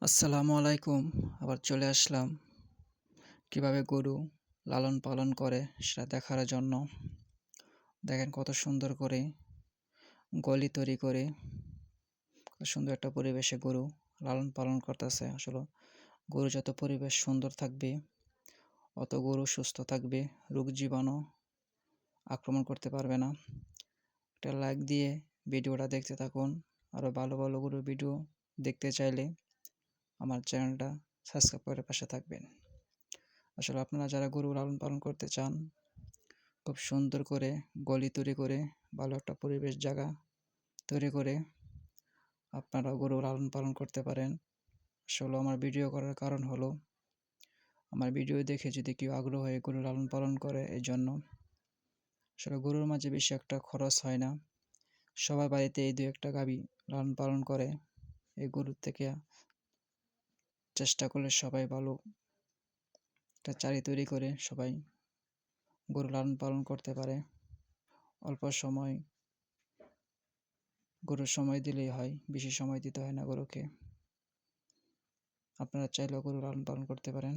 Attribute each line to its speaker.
Speaker 1: আসসালামু আলাইকুম। আবার চলে আসলাম কিভাবে গরু লালন পালন করে সেটা দেখার জন্য। দেখেন কত সুন্দর করে গলি তৈরি করে কত সুন্দর একটা পরিবেশে গরু লালন পালন করতেছে। আসলে গরু যত পরিবেশ সুন্দর থাকবে, অত গরু সুস্থ থাকবে, রোগ জীবাণু আক্রমণ করতে পারবে না। একটা লাইক দিয়ে ভিডিওটা দেখতে থাকুন। আরও ভালো ভালো গরুর ভিডিও দেখতে চাইলে আমার চ্যানেলটা সাবস্ক্রাইব করে পাশে থাকবেন। আসলে আপনারা যারা গরু লালন পালন করতে চান, খুব সুন্দর করে গলি তৈরি করে ভালো একটা পরিবেশ জায়গা তৈরি করে আপনারা গরু লালন পালন করতে পারেন। আসলে আমার ভিডিও করার কারণ হলো আমার ভিডিও দেখে যদি কেউ আগ্রহ হয়ে গরু লালন পালন করে, এই জন্য। আসলে গরুর মাঝে বেশি একটা খরচ হয় না। সবার বাড়িতে এই দু একটা গাভী লালন পালন করে। এই গরুর থেকে চেষ্টা করলে সবাই ভালো একটা চারি তৈরি করে সবাই গরু লালন পালন করতে পারে। অল্প সময় গরুর সময় দিলেই হয়, বেশি সময় দিতে হয় না গরুকে। আপনারা চাইলেও গরু লালন পালন করতে পারেন।